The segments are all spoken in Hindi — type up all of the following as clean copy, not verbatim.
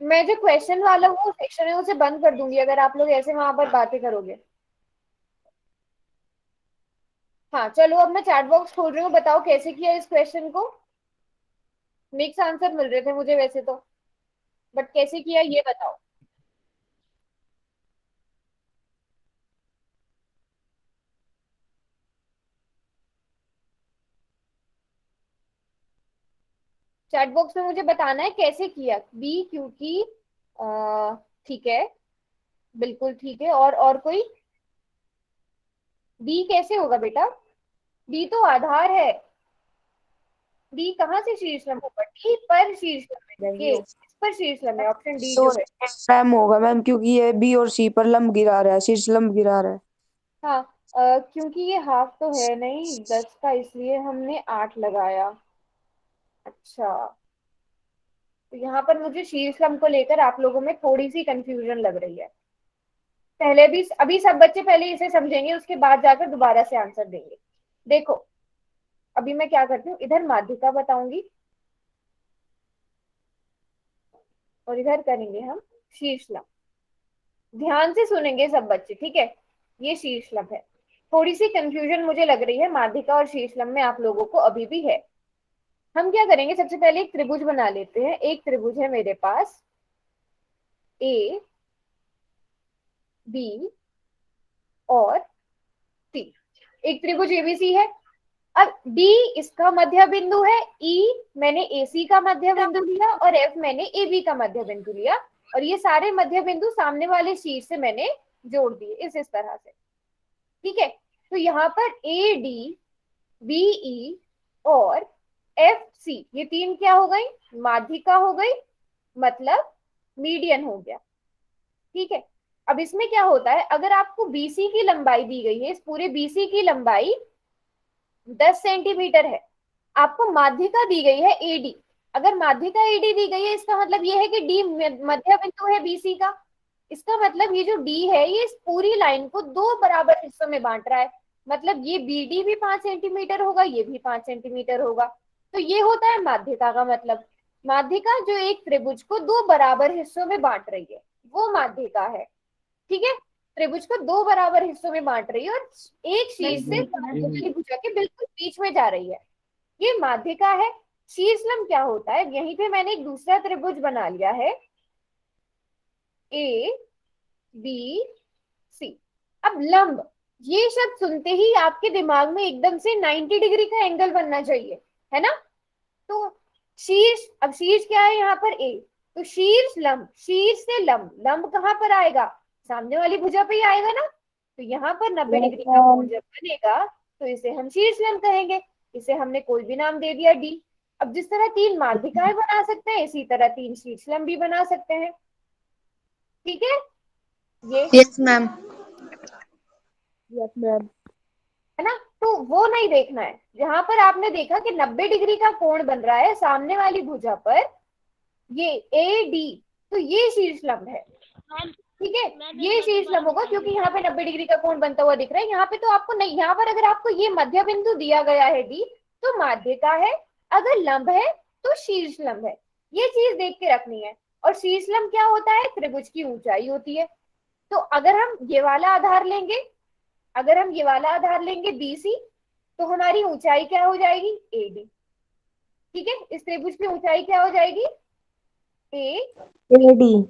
मैं जो क्वेश्चन वाला वो सेक्शन है उसे बंद कर दूंगी अगर आप लोग ऐसे वहां पर बातें करोगे। हाँ चलो, अब मैं चैट बॉक्स खोल रही हूँ, बताओ कैसे किया इस क्वेश्चन को। मिक्स आंसर मिल रहे थे मुझे वैसे तो, बट कैसे किया ये बताओ। चैट बॉक्स में मुझे बताना है कैसे किया। बी क्योंकि ठीक है, बिल्कुल ठीक है। और कोई? बी कैसे होगा बेटा? बी तो आधार है। डी कहाँ से शीर्षम होगा? डी पर शीर्षम है, के इस पर शीर्षम है, ऑप्शन डी तो जो है। मैम होगा मैम, क्योंकि ये बी और सी पर लंब गिरा रहा है, शीर्ष लंब गिरा रहा है। हाँ, क्योंकि ये हाफ तो है नहीं 10 का, इसलिए हमने 8 लगाया। अच्छा, तो यहाँ पर मुझे शीर्षम को लेकर आप लोगों में थोड़ी सी कंफ्यूजन लग रही है। पहले भी अभी सब बच्चे पहले इसे समझेंगे, उसके बाद जाकर दोबारा से आंसर देंगे। देखो, अभी मैं क्या करती हूँ, इधर माध्यिका बताऊंगी और इधर करेंगे हम शीर्षलम। ध्यान से सुनेंगे सब बच्चे, ठीक है? ये शीर्षलम है। थोड़ी सी कंफ्यूजन मुझे लग रही है माध्यिका और शीर्षलम में, आप लोगों को अभी भी है। हम क्या करेंगे, सबसे पहले एक त्रिभुज बना लेते हैं। एक त्रिभुज है मेरे पास, ए बी और सी। एक त्रिभुज एबीसी है। अब डी इसका मध्य बिंदु है, ई मैंने एसी का मध्य बिंदु लिया और एफ मैंने एबी का मध्य बिंदु लिया, और ये सारे मध्य बिंदु सामने वाले शीट से मैंने जोड़ दिए इस तरह से। ठीक है, तो यहाँ पर ए डी बीई और एफ सी ये तीन क्या हो गई? माध्यिका हो गई, मतलब मीडियन हो गया। ठीक है, अब इसमें क्या होता है, अगर आपको बीसी की लंबाई दी गई है, इस पूरे बीसी की लंबाई 10 सेंटीमीटर है, आपको माध्यिका दी गई है एडी। अगर माध्यिका एडी दी गई है, इसका मतलब ये है कि डी मध्य बिंदु है बीसी का। इसका मतलब ये जो डी है ये इस पूरी लाइन को दो बराबर हिस्सों में बांट रहा है। मतलब ये बीडी भी 5 सेंटीमीटर होगा, ये भी 5 सेंटीमीटर होगा। तो ये होता है माध्यिका का मतलब। माध्यिका जो एक त्रिभुज को दो बराबर हिस्सों में बांट रही है, वो माध्यिका है। ठीक है, त्रिभुज को दो बराबर हिस्सों में बांट रही है और एक शीर्ष से दूसरी भुजा के बिल्कुल बीच में जा रही है, ये माध्यिका है। शीर्षलंब क्या होता है, यहीं पे मैंने एक दूसरा त्रिभुज बना लिया है, ए बी सी। अब लंब, ये शब्द सुनते ही आपके दिमाग में एकदम से 90 डिग्री का एंगल बनना चाहिए, है ना? तो शीर्ष, अब शीर्ष क्या है यहाँ पर? ए। तो शीर्ष लंब, शीर्ष से लंब, लंब कहाँ पर आएगा? सामने वाली भुजा पे ही आएगा ना। तो यहाँ पर 90 डिग्री का कोण जब बनेगा तो इसे हम शीर्ष लंब कहेंगे। इसे हमने कोई भी नाम दे दिया डी। अब जिस तरह तीन माध्यिकाएं बना सकते हैं, इसी तरह तीन शीर्ष लंब भी बना सकते हैं। ठीक है, ये यस मैम। Yes ma'am. है ना? तो वो नहीं देखना है। जहां पर आपने देखा कि 90 डिग्री का कोण बन रहा है सामने वाली भुजा पर, ये ए डी, तो ये शीर्ष लंब है। ठीक है, ये शीर्ष लंब होगा क्योंकि यहाँ पे 90 डिग्री का कोण बनता हुआ दिख रहा है। यहाँ पे तो आपको नहीं, यहाँ पर अगर आपको ये मध्य बिंदु दिया गया है डी, तो माध्यिका है। अगर लंब है तो शीर्ष लंब है। ये चीज देख के रखनी है। और शीर्ष लंब क्या होता है? त्रिभुज की ऊंचाई होती है। तो अगर हम ये वाला आधार लेंगे, अगर हम ये वाला आधार लेंगे बीसी, तो हमारी ऊंचाई क्या हो जाएगी? एडी। ठीक है, इस त्रिभुज की ऊंचाई क्या हो जाएगी? ए एडी।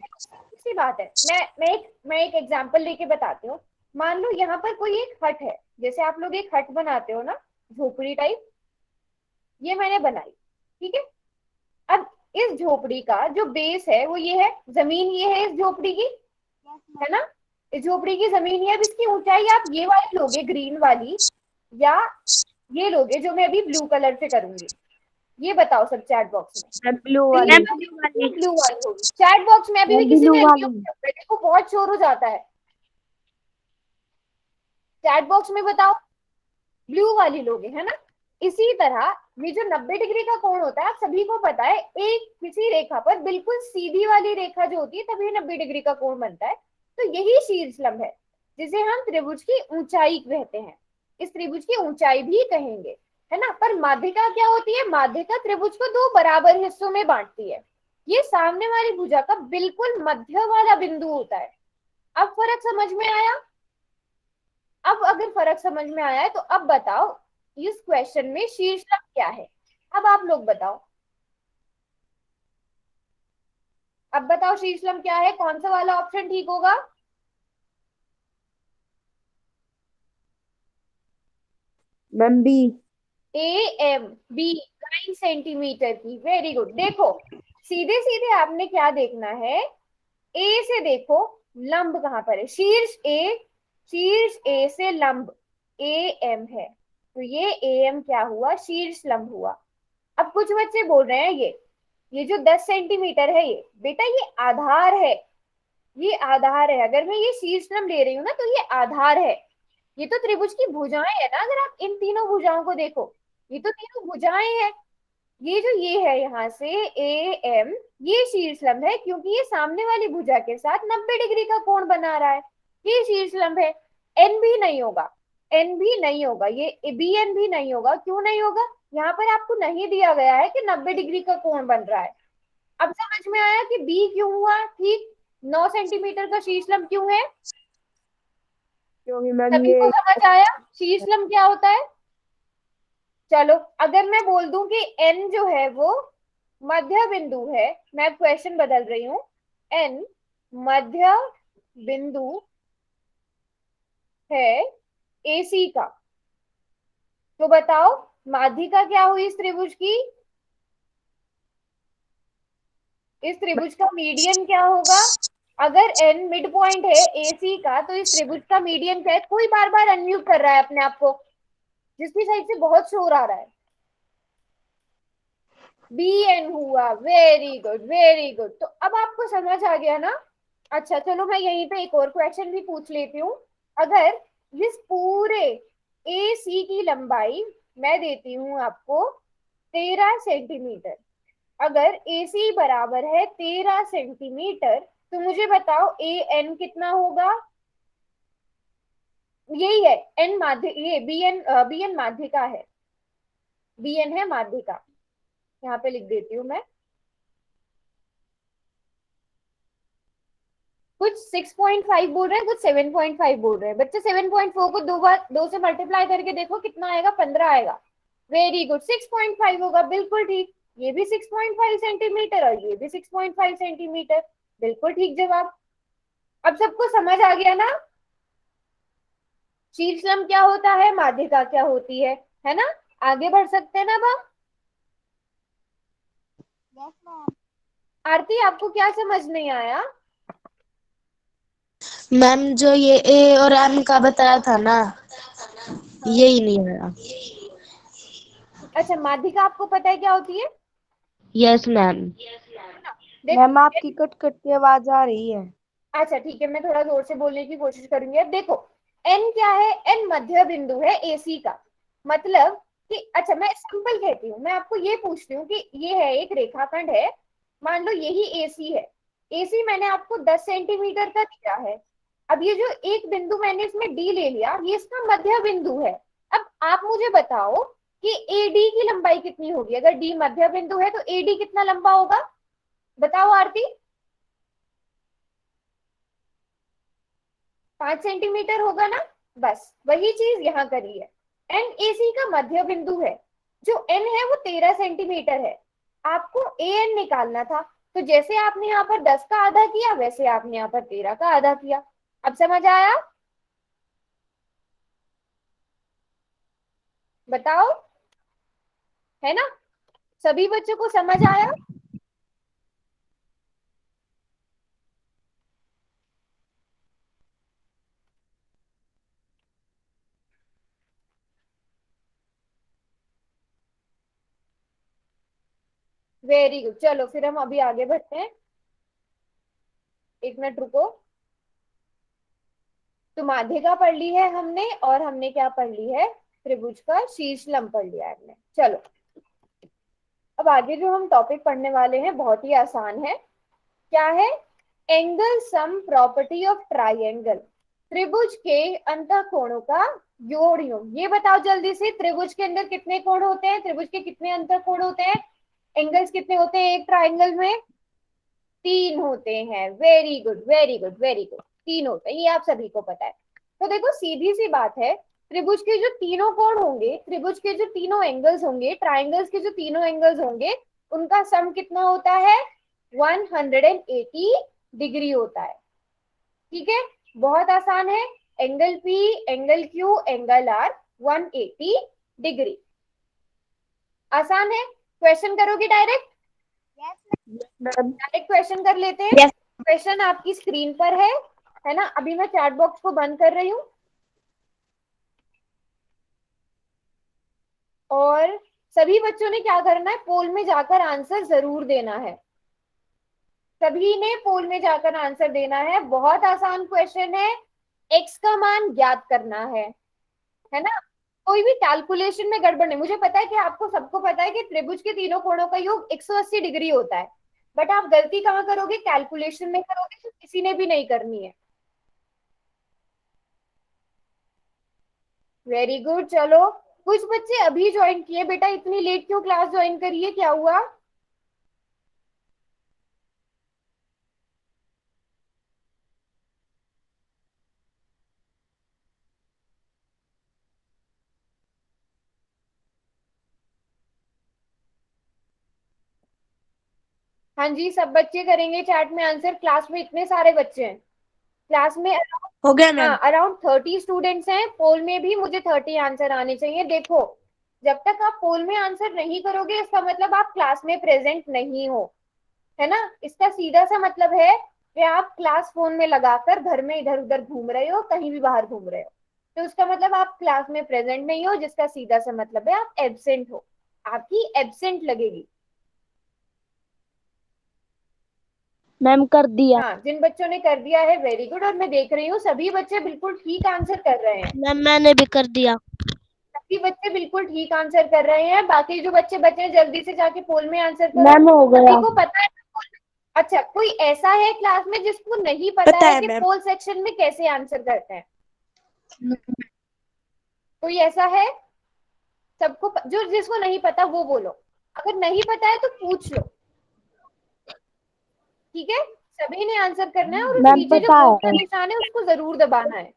सी बात है। मैं एक एग्जांपल लेके बताती हूँ। मान लो यहाँ पर कोई एक हट है, जैसे आप लोग एक हट बनाते हो ना, झोपड़ी टाइप, ये मैंने बनाई। ठीक है, अब इस झोपड़ी का जो बेस है वो ये है, जमीन ये है इस झोपड़ी की, है ना? इस झोपड़ी की जमीन ये, अब इसकी ऊंचाई आप ये वाली लोगे ग्रीन वाली, या ये लोगे जो मैं अभी ब्लू कलर से करूंगी। ये बताओ सब चैट बॉक्स में, ब्लू ग्रीन वाली। वाली होगी या ब्लू वाली होगी? चैट बॉक्स में अभी भी किसी ब्लू ने वाली। unmute कर दिया, देखो बहुत शोर हो जाता है। चैट बॉक्स में बताओ, ब्लू वाली लोगे, है ना? इसी तरह ये जो 90 डिग्री का कोण होता है, आप सभी को पता है, एक किसी रेखा पर बिल्कुल सीधी वाली रेखा जो होती है तभी 90 डिग्री का कोण बनता है। तो यही शीर्षलंब है जिसे हम त्रिभुज की ऊंचाई कहते हैं। इस त्रिभुज की ऊंचाई भी कहेंगे, है ना। पर माध्यिका क्या होती है, माध्यिका त्रिभुज को दो बराबर हिस्सों में बांटती है। ये सामने वाली भुजा का बिल्कुल मध्य वाला बिंदु होता है। अब फर्क समझ में आया। अब अगर फर्क समझ में आया है तो अब बताओ इस क्वेश्चन में शीर्षक क्या है। अब आप लोग बताओ, अब बताओ शीर्षलम क्या है, कौन सा वाला ऑप्शन ठीक होगा। Ma'am B. AM B 9 centimetre की, वेरी गुड। देखो सीधे सीधे आपने क्या देखना है, ए से देखो लंब कहां पर है, शीर्ष ए, शीर्ष ए से लंब AM है, तो ये AM क्या हुआ, शीर्ष लंब हुआ। अब कुछ बच्चे बोल रहे हैं ये जो 10 सेंटीमीटर है ये बेटा ये आधार है, ये आधार है। अगर मैं ये शीर्ष लंब ले रही हूँ ना तो ये आधार है। ये तो त्रिभुज की भुजाएं है ना, अगर आप इन तीनों भुजाओं को देखो, ये तो तीनों भुजाएं हैं। ये जो ये है यहाँ से AM, ये शीर्ष लंब है क्योंकि ये सामने वाली भुजा के साथ 90 डिग्री का कोण बना रहा है, ये शीर्ष लंब है। एन भी नहीं होगा, एन भी नहीं होगा, ये BN भी नहीं होगा। क्यों नहीं होगा, यहाँ पर आपको नहीं दिया गया है कि 90 डिग्री का कोण बन रहा है। अब समझ में आया कि बी क्यों हुआ ठीक, 9 सेंटीमीटर का शीर्षलंब क्यों है। क्योंकि मैम सभी ये को समझ आया शीर्षलंब क्या होता है। चलो अगर मैं बोल दूं कि एन जो है वो मध्य बिंदु है, मैं क्वेश्चन बदल रही हूं, एन मध्य बिंदु है AC का, तो बताओ माध्यिका क्या हुई इस त्रिभुज की, इस त्रिभुज का मीडियन क्या होगा। अगर एन मिड पॉइंट है AC का तो इस त्रिभुज का मीडियन क्या है। कोई बार बार अनम्यूट कर रहा है अपने आप को, जिसकी साइड से बहुत शोर आ रहा है। BN हुआ, वेरी गुड वेरी गुड। तो अब आपको समझ आ गया ना। अच्छा चलो मैं यहीं पे एक और क्वेश्चन भी पूछ लेती हूँ। अगर इस पूरे AC की लंबाई मैं देती हूँ आपको 13 सेंटीमीटर, अगर AC बराबर है 13 सेंटीमीटर, तो मुझे बताओ AN कितना होगा। यही है एन माध्य, ये BN माध्यिका है, BN है माध्यिका। यहाँ पे लिख देती हूँ मैं। कुछ 6.5 बोल रहे हैं, कुछ 7.5 बोल रहे हैं। बच्चे 7.4 को दो बार 2 से मल्टीप्लाई करके देखो कितना आएगा, 15 आएगा। वेरी गुड, 6.5 होगा, बिल्कुल ठीक। ये भी 6.5 सेंटीमीटर और ये भी 6.5 सेंटीमीटर, बिल्कुल ठीक जवाब। अब सबको समझ आ गया ना शीर्षलंब क्या होता है, माध्यिका क्या होती है ना। आगे बढ़ सकते हैं ना अब हम। आरती आपको क्या समझ नहीं आया। मैम जो ये ए और एम का बताया था ना, हाँ। यही नहीं आया। अच्छा माध्यिका आपको पता है क्या होती है। Yes ma'am. देखो मैम आपकी कट कट की आवाज आ रही है। अच्छा ठीक है, मैं थोड़ा जोर से बोलने की कोशिश करूंगी। अब देखो एन क्या है, एन मध्य बिंदु है AC का। मतलब कि अच्छा मैं सिंपल कहती हूँ, मैं आपको ये पूछती हूँ कि ये है एक रेखाखंड है, मान लो यही AC है। AC मैंने आपको 10 सेंटीमीटर का दिया है। अब ये जो एक बिंदु मैंने इसमें D ले लिया, ये इसका मध्य बिंदु है। अब आप मुझे बताओ कि AD की लंबाई कितनी होगी। अगर D मध्य बिंदु है तो AD कितना लंबा होगा, बताओ आरती। 5 सेंटीमीटर होगा ना। बस वही चीज यहाँ करी है। एन AC का मध्य बिंदु है, जो N है वो 13 सेंटीमीटर है। आपको AN निकालना था, तो जैसे आपने यहाँ पर 10 का आधा किया वैसे आपने यहाँ पर 13 का आधा किया। अब समझ आया, बताओ, है ना। सभी बच्चों को समझ आया। वेरी गुड, चलो फिर हम अभी आगे बढ़ते हैं। एक मिनट रुको। तो माध्यिका पढ़ ली है हमने, और हमने क्या पढ़ ली है, त्रिभुज का शीर्षलंब पढ़ लिया है हमने। चलो अब आगे जो हम टॉपिक पढ़ने वाले हैं बहुत ही आसान है। क्या है, angle sum property of triangle, त्रिभुज के अंतःकोणों का जोड़ रही हूँ। ये बताओ जल्दी से, त्रिभुज के अंदर कितने कोण होते हैं, त्रिभुज के कितने अंतर कोण होते हैं, एंगल्स कितने होते हैं एक ट्राइंगल में? 3 होते हैं। Very good, very good, very good. 3 होते हैं, ये आप सभी को पता है। तो देखो सीधी सी बात है, त्रिभुज के जो तीनों कोण होंगे, त्रिभुज के जो तीनों एंगल्स होंगे, ट्राइंगल्स के जो तीनों एंगल्स होंगे, उनका सम कितना होता है? 180 डिग्री होता है। ठीक है, बहुत आसान है। Angle P, angle Q, angle R 180 degree. आसान है। क्वेश्चन करोगे डायरेक्ट? डायरेक्ट क्वेश्चन कर लेते हैं। Yes. क्वेश्चन आपकी स्क्रीन पर है ना? अभी मैं चैट बॉक्स को बंद कर रही हूँ और सभी बच्चों ने क्या करना है, पोल में जाकर आंसर जरूर देना है। सभी ने पोल में जाकर आंसर देना है। बहुत आसान क्वेश्चन है। एक्स का मान ज्ञात करना है ना? कोई भी कैलकुलेशन में गड़बड़ नहीं। मुझे पता है कि आपको सबको पता है कि त्रिभुज के तीनों कोणों का योग 180 डिग्री होता है, बट आप गलती कहाँ करोगे? कैलकुलेशन में करोगे, जो किसी ने भी नहीं करनी है। Very good. चलो, कुछ बच्चे अभी ज्वाइन किए। बेटा इतनी लेट क्यों क्लास ज्वाइन करिए, क्या हुआ? हाँ जी, सब बच्चे करेंगे चैट में आंसर। क्लास में इतने सारे बच्चे हैं। क्लास में हो गया हाँ मैम। अराउंड 30 स्टूडेंट्स हैं। पोल में भी मुझे 30 आंसर आने चाहिए। देखो, जब तक आप पोल में आंसर नहीं करोगे, इसका मतलब आप क्लास में प्रेजेंट नहीं हो, है ना? इसका सीधा सा मतलब है कि आप क्लास फोन में लगाकर घर में इधर उधर घूम रहे हो, कहीं भी बाहर घूम रहे हो, तो उसका मतलब आप क्लास में प्रेजेंट नहीं हो, जिसका सीधा सा मतलब है आप एब्सेंट हो। आपकी एब्सेंट लगेगी। मैम कर दिया। हाँ, जिन बच्चों ने कर दिया है वेरी गुड। और मैं देख रही हूँ सभी बच्चे बिल्कुल ठीक आंसर कर रहे हैं। मैम मैंने भी कर दिया। सभी बच्चे बिल्कुल ठीक आंसर कर रहे हैं। बाकी जो बच्चे बचे हैं जल्दी से जाके पोल में आंसर करो। मैम हो सभी गया। को पता है पोल में? अच्छा, कोई ऐसा है क्लास में जिसको नहीं पता पता है है कि मैम। पोल सेक्शन में कैसे आंसर करते हैं? कोई ऐसा है? सबको जो जिसको नहीं पता वो बोलो। अगर नहीं पता है तो पूछ लो। ठीक है, सभी ने आंसर करना है और उस मैम नीचे जो पता फोन का है। निशान है उसको जरूर दबाना है।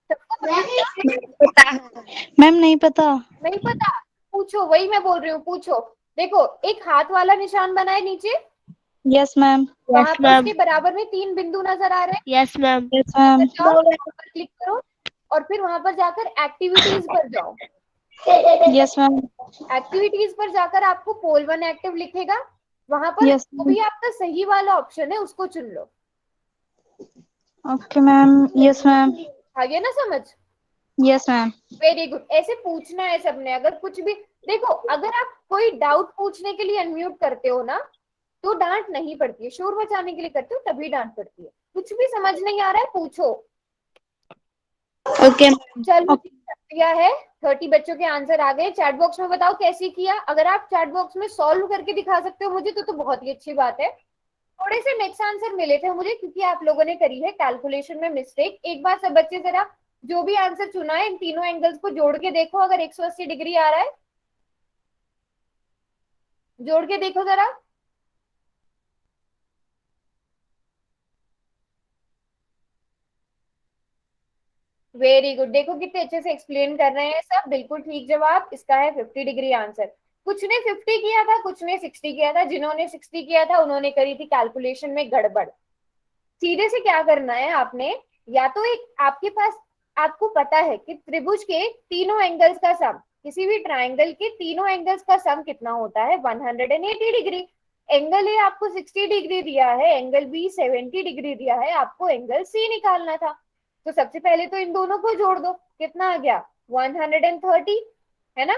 सबको पता है मैम, नहीं पता। नहीं पता? पूछो, वही मैं बोल रही हूँ, पूछो। देखो, एक हाथ वाला निशान बना है नीचे, यस मैम। वहां यस पर मैम। उसके बराबर में 3 बिंदु नजर आ रहे हैं। Yes ma'am. यस वहां पर मैम। जाओ, वहां पर क्लिक करो और फिर वहां पर जाकर एक्टिविटीज पर जाओ। Yes ma'am. एक्टिविटीज पर जाकर आपको पोल 1 एक्टिव लिखेगा। वहां पर यस जो मैम। भी आपका सही वाला ऑप्शन है उसको चुन लो। Okay ma'am. Yes ma'am. आ गया ना समझ? Yes ma'am. Very good. ऐसे पूछना है सबने। अगर कुछ भी, देखो, अगर आप कोई डाउट पूछने के लिए अनम्यूट करते हो ना, तो डांट नहीं पड़ती है। शोर मचाने के लिए करते हो तभी डांट पड़ती है। कुछ भी समझ नहीं आ रहा है पूछो। ओके। चलो ठीक है, किया है। 30 बच्चों के आंसर आ गए। चैट बॉक्स में बताओ कैसे किया। अगर आप चैट बॉक्स में सॉल्व करके दिखा सकते हो मुझे तो बहुत ही अच्छी बात है। थोड़े से नेक्स्ट आंसर मिले थे मुझे क्योंकि आप लोगों ने करी है कैलकुलेशन में मिस्टेक। एक बार सब बच्चे जरा जो भी आंसर चुना है इन तीनों एंगल्स को जोड़ के देखो, अगर 180 डिग्री आ रहा है जोड़ के देखो जरा। Very good. देखो कितने अच्छे से एक्सप्लेन कर रहे हैं सब। बिल्कुल ठीक जवाब इसका है 50 डिग्री आंसर। कुछ ने 50 किया था, कुछ ने 60 किया था। जिन्होंने 60 किया था उन्होंने करी थी कैलकुलेशन में गड़बड़। सीधे से क्या करना है आपने, या तो एक आपके पास, आपको पता है कि त्रिभुज के तीनों एंगल्स का सम, किसी भी ट्राइंगल के तीनों एंगल्स का सम कितना होता है? 180 डिग्री। एंगल ए आपको 60 डिग्री दिया है, एंगल बी 70 डिग्री दिया है, आपको एंगल सी निकालना था। तो सबसे पहले तो इन दोनों को जोड़ दो। कितना आ गया? 130, है ना?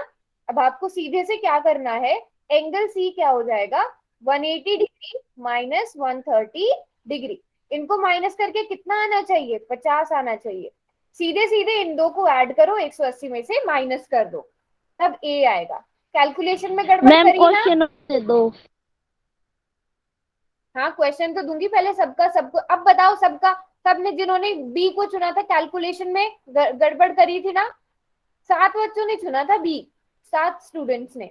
अब आपको सीधे से क्या करना है, एंगल सी क्या हो जाएगा? 180 डिग्री माइनस 130 डिग्री। इनको माइनस करके कितना आना चाहिए? 50 आना चाहिए। सीधे सीधे इन दो को ऐड करो, 180 में से माइनस कर दो, तब ए आएगा। कैलकुलेशन में गड़बड़ मैम करी ना? क्वेश्चन दे दो। हाँ, क्वेश्चन तो दूंगी, पहले सबका सबको अब बताओ। सबका सबने जिन्होंने बी को चुना था कैलकुलेशन में गड़बड़ करी थी ना, 7 बच्चों ने चुना था बी, 7 स्टूडेंट्स ने।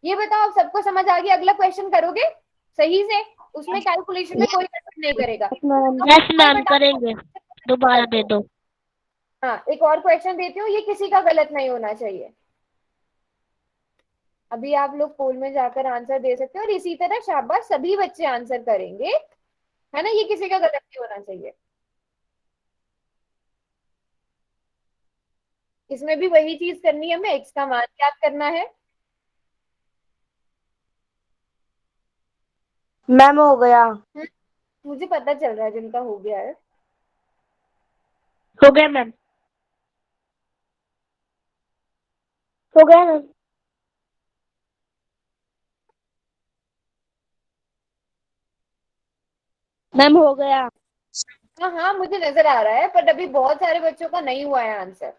ये बताओ अब सबको समझ आ गया? अगला क्वेश्चन करोगे सही से, उसमें कैलकुलेशन में कोई गड़बड़ नहीं करेगा। यस मैम करेंगे, दोबारा दे दो। हाँ, एक और क्वेश्चन देती हूँ, ये किसी का गलत नहीं होना चाहिए। अभी आप लोग पोल में जाकर आंसर दे सकते हो और इसी तरह शाबाश सभी बच्चे आंसर करेंगे, है ना? ये किसी का गलत नहीं होना चाहिए। इसमें भी वही चीज करनी है, हमें एक्स का मान याद करना है। मैम हो गया। मुझे पता चल रहा है जिनका हो गया है। हो गया मैम, हो गया मैम। मैम हो गया। हाँ हाँ, मुझे नजर आ रहा है, पर अभी बहुत सारे बच्चों का नहीं हुआ है आंसर।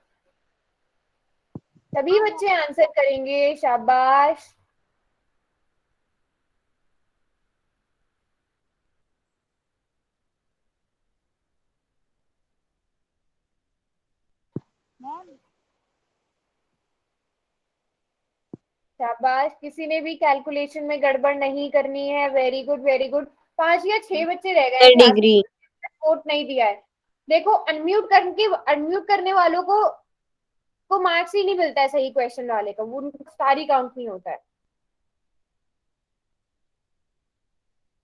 सभी बच्चे आंसर करेंगे, शाबाश। शाबाश, किसी ने भी कैलकुलेशन में गड़बड़ नहीं करनी है। Very good very good. 5 या 6 बच्चे रह गए हैं क्लास में, डिग्री। वोट नहीं दिया है। देखो, अनम्यूट करने वालों को मार्क्स ही नहीं मिलता है, सही क्वेश्चन वाले का वो सारी काउंट नहीं होता है।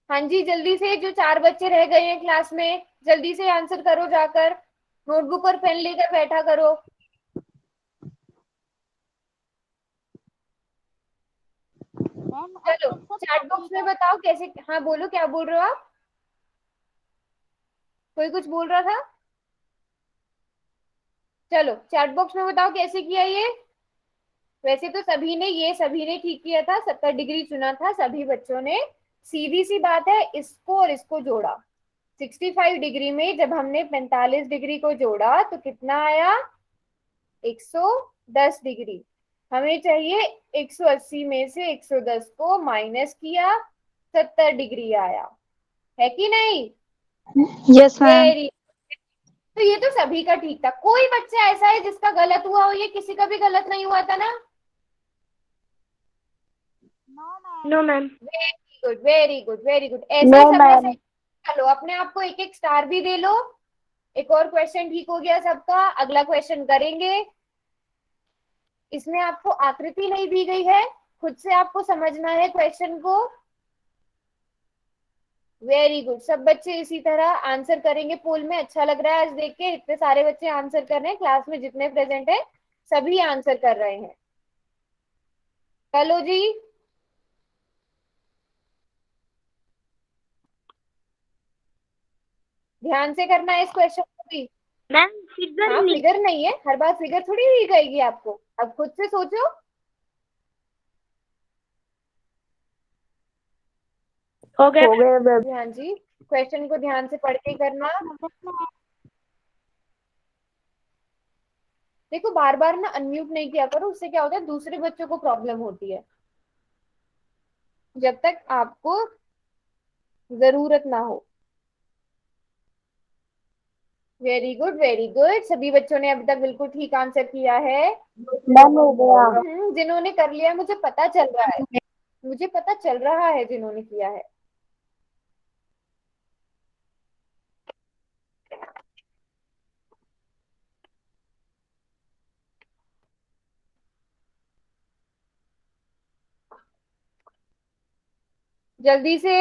हाँ जी, जल्दी से जो 4 बच्चे रह गए हैं क्लास में, जल्दी से आंसर करो जाकर, नोटबुक और पेन लेकर बैठा करो। चलो चैट बॉक्स में बताओ कैसे। हाँ बोलो, क्या बोल रहे हो आप? कोई कुछ बोल रहा था? चलो चैट बॉक्स में बताओ कैसे किया ये। वैसे तो सभी ने ठीक किया था, 70 डिग्री चुना था सभी बच्चों ने। सीधी सी बात है, इसको और इसको जोड़ा। 65 डिग्री में जब हमने 45 डिग्री को जोड़ा तो कितना आया? 110 डिग्री। हमें चाहिए 180 में से 110 को माइनस किया, 70 डिग्री आया, है कि नहीं? Yes ma'am. वेरी। तो ये तो सभी का ठीक था, कोई बच्चा ऐसा है जिसका गलत हुआ हो? ये किसी का भी गलत नहीं हुआ था ना? No ma'am. Very good very good very good, ऐसे नो ही सबने मैम। सही। चलो अपने आप को एक एक स्टार भी दे लो। एक और क्वेश्चन ठीक हो गया सबका, अगला क्वेश्चन करेंगे। इसमें आपको आकृति नहीं दी गई है, खुद से आपको समझना है क्वेश्चन को। वेरी गुड, सब बच्चे इसी तरह आंसर करेंगे पोल में। अच्छा लग रहा है आज देख के, इतने सारे बच्चे आंसर कर रहे हैं, क्लास में जितने प्रेजेंट है सभी आंसर कर रहे हैं। चलो जी, ध्यान से करना है इस क्वेश्चन को भी। मैम फिगर हाँ, नहीं। फिगर नहीं है, हर बार फिगर थोड़ी दी जाएगी आपको, अब खुद से सोचो। हो गया हो गए मैम। ध्यान जी, क्वेश्चन को ध्यान से पढ़ के करना। देखो बार बार ना अनम्यूट नहीं किया करो, उससे क्या होता है दूसरे बच्चों को प्रॉब्लम होती है, जब तक आपको जरूरत ना हो। वेरी गुड वेरी गुड, सभी बच्चों ने अभी तक बिल्कुल ठीक आंसर किया है। मैम हो गया। जिन्होंने कर लिया मुझे पता चल रहा है, मुझे पता चल रहा है जिन्होंने किया है। जल्दी से।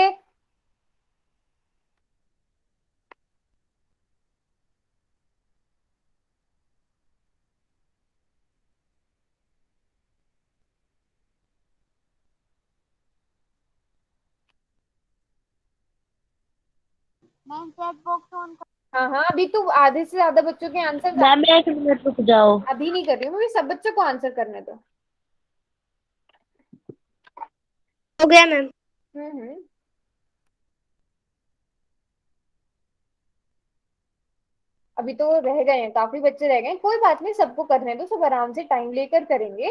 हाँ हाँ, अभी तो आधे से ज्यादा बच्चों के आंसर मैम 1 मिनट रुक जाओ। अभी नहीं कर रही हूँ मैं, सब बच्चों को आंसर करने दो। हो गया मैम। हम्म। अभी तो रह गए हैं, काफी बच्चे रह गए हैं, कोई बात नहीं, सबको करने दो, सब आराम से टाइम लेकर करेंगे,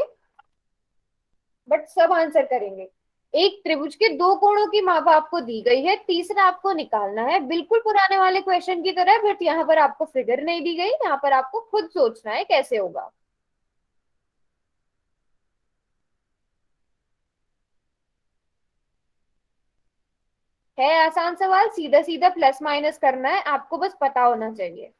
बट सब आंसर करेंगे। एक त्रिभुज के दो कोणों की माप आपको दी गई है, तीसरा आपको निकालना है, बिल्कुल पुराने वाले क्वेश्चन की तरह, बट यहाँ पर आपको फिगर नहीं दी गई, यहाँ पर आपको खुद सोचना है कैसे होगा। है आसान सवाल, सीधा सीधा प्लस माइनस करना है, आपको बस पता होना चाहिए।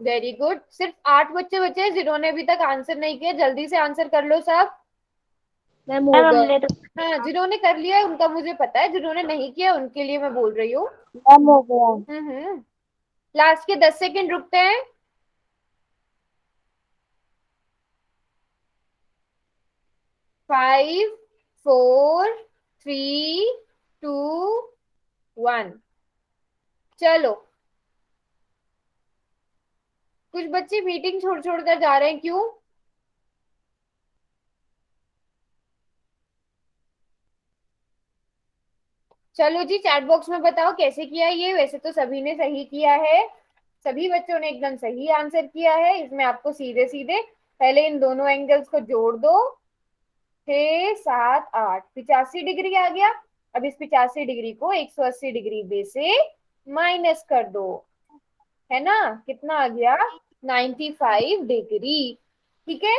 वेरी गुड, सिर्फ 8 बच्चे बचे हैं जिन्होंने अभी तक आंसर नहीं किया, जल्दी से आंसर कर लो सब। मैम हो गया। हमने तो हाँ, जिन्होंने कर लिया है उनका मुझे पता है, जिन्होंने नहीं किया उनके लिए मैं बोल रही हूँ। मैम हो गया। लास्ट के 10 सेकंड रुकते हैं। 5 4 3 2 1। चलो, कुछ बच्चे मीटिंग छोड़ छोड़ कर जा रहे हैं, क्यों? चलो जी, चैट बॉक्स में बताओ कैसे किया ये। वैसे तो सभी ने सही किया है, सभी बच्चों ने एकदम सही आंसर किया है। इसमें आपको सीधे सीधे पहले इन दोनों एंगल्स को जोड़ दो, 6 7 8, 85 डिग्री आ गया। अब इस 85 डिग्री को 180 डिग्री बेस से माइनस कर दो, है ना? कितना आ गया? 95 डिग्री। ठीक है,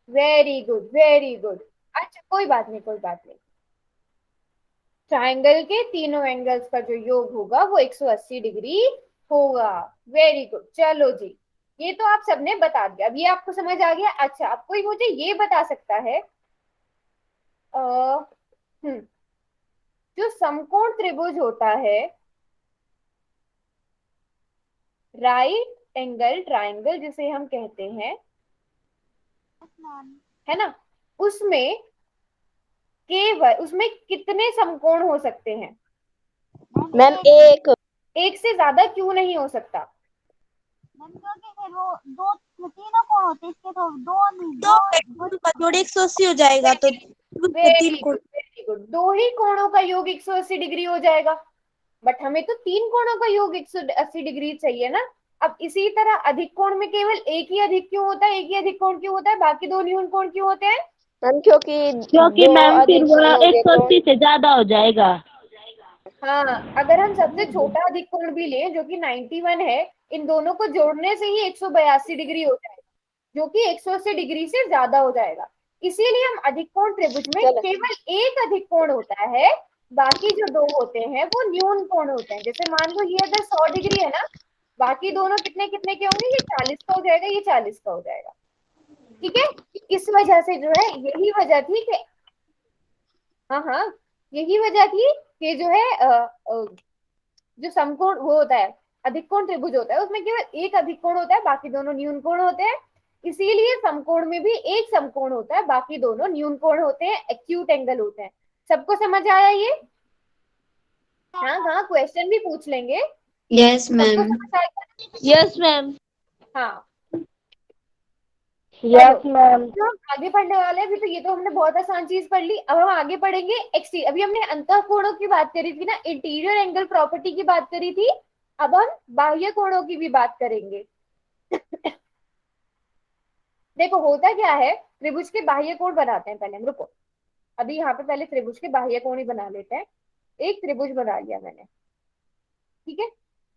वेरी गुड वेरी गुड। अच्छा, कोई बात नहीं कोई बात नहीं, ट्राइंगल के तीनों एंगल्स का जो योग होगा वो 180 डिग्री होगा। Very good. चलो जी, ये तो आप सबने बता दिया, अब ये आपको समझ आ गया। अच्छा, अब कोई मुझे ये बता सकता है, आ, जो समकोण त्रिभुज होता है, राइट एंगल ट्राइंगल जिसे हम कहते हैं, है ना, उसमें केवल उसमें कितने समकोण हो सकते हैं? मैम एक से ज्यादा क्यों नहीं हो सकता? क्योंकि फिर वो दो तीनों कोण होते हैं, इसके तो दो नहीं, तो का जोड़ 180 हो जाएगा, तो वेरी 3 कोण। गुड वेरी गुड, दो ही कोणों का योग 180 डिग्री हो जाएगा, बट हमें तो तीन कोणों का योग 180 डिग्री चाहिए ना। अब इसी तरह अधिक कोण में केवल एक ही अधिक क्यों होता है, एक ही अधिक कोण क्यों होता है, बाकी दो न्यून कोण क्यों होते हैं? मैम क्योंकि क्योंकि दो मैम फिर अधिक वो होंगे तो 180 से ज्यादा हो जाएगा। हाँ, अगर हम सबसे छोटा अधिक कोण भी लें जो कि 91 है, इन दोनों को जोड़ने से ही 182 डिग्री हो जाएगा, जो कि 180 डिग्री से ज्यादा हो जाएगा। इसीलिए हम अधिक कोण त्रिभुज में चलो केवल एक अधिक कोण होता है, बाकी जो दो होते हैं वो न्यून कोण होते हैं। जैसे मान लो ये अगर 100 डिग्री है ना, बाकी दोनों कितने कितने के होंगे? ये 40 का हो जाएगा, ये 40 का हो जाएगा। ठीक है, इस वजह से जो है, यही वजह थी कि, हाँ हाँ, यही वजह थी कि जो है जो समकोण वो होता है, अधिक कोण त्रिभुज होता है, उसमें केवल एक अधिक कोण होता है, बाकी दोनों न्यून कोण होते हैं। इसीलिए समकोण में भी एक समकोण होता है, बाकी दोनों न्यून कोण होते हैं, एक्यूट एंगल होते हैं। सबको समझ आया ये? हाँ हाँ, क्वेश्चन भी पूछ लेंगे। यस सबको मैम। समझ आएगा? Yes ma'am. हाँ, चलो, यस मैम। तो हम आगे पढ़ने वाले हैं। अभी तो ये तो हमने बहुत आसान चीज पढ़ ली, अब हम आगे पढ़ेंगे एक्सटी। अभी हमने अंतःकोणों की बात करी थी ना, इंटीरियर एंगल प्रॉपर्टी की बात करी थी, अब हम बाह्य कोणों की भी बात करेंगे। देखो, होता क्या है, त्रिभुज के बाह्य कोण बनाते हैं पहले हम, रुको, अभी यहाँ पे पहले त्रिभुज के बाह्य कोण ही बना लेते हैं। एक त्रिभुज बना लिया मैंने, ठीक है,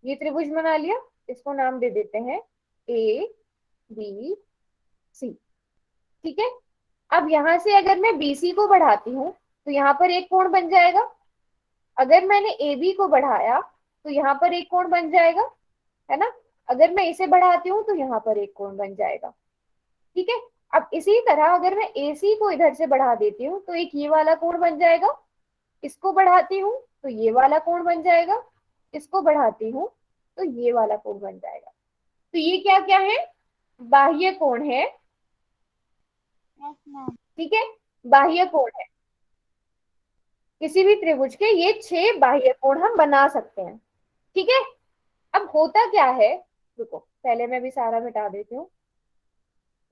ये त्रिभुज बना लिया, इसको नाम दे देते हैं ए बी सी। ठीक है, अब यहां से अगर मैं बीसी को बढ़ाती हूँ तो यहाँ पर एक कोण बन जाएगा। अगर मैंने ए बी को बढ़ाया तो यहाँ पर एक कोण बन जाएगा, है ना? अगर मैं इसे बढ़ाती हूँ तो यहाँ पर एक कोण बन जाएगा। ठीक है, अब इसी तरह अगर मैं AC को इधर से बढ़ा देती हूँ तो एक ये वाला कोण बन जाएगा, इसको बढ़ाती हूँ तो ये वाला कोण बन जाएगा, इसको बढ़ाती हूँ तो ये वाला कोण बन जाएगा। तो ये क्या क्या है? बाह्य कोण है। Yes ma'am. ठीक है, बाह्य कोण है, किसी भी त्रिभुज के ये 6 बाह्य कोण हम बना सकते हैं। ठीक है, अब होता क्या है, रुको पहले मैं भी सारा मिटा देती हूँ।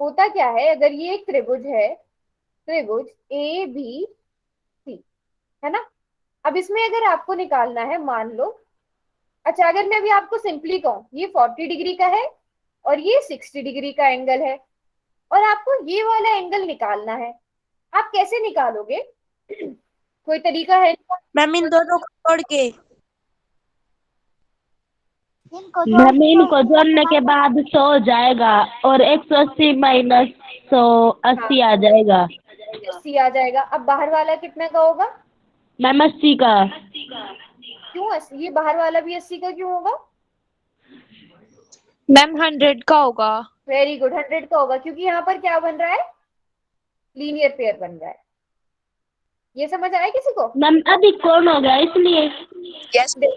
होता क्या है, अगर ये एक त्रिभुज है, त्रिभुज ए बी सी, है ना? अब इसमें अगर आपको निकालना है, मान लो, अच्छा अगर मैं अभी आपको सिंपली कहूँ, ये 40 डिग्री का है और ये 60 डिग्री का एंगल है, और आपको ये वाला एंगल निकालना है। आप कैसे निकालोगे? कोई तरीका है? मैम इन दोनों को जोड़ के। इनको जोड़ मैम के इनको जोड़ने के बाद 100 हो जाएगा और 180 माइनस 180 आ जाएगा। 80 आ जाएगा। अब बाहर वाला कितना का होगा? मैम 80 का। क्यों 80? ये बाहर वाला भी 80 का क्यों होगा? मैम 100 का होगा। वेरी गुड, 100 का होगा, क्योंकि यहाँ पर क्या बन रहा है? लीनियर पेयर बन रहा है। ये समझ आया किसी को? मैम अभी कौन हो गया इसलिए। Yes ma'am.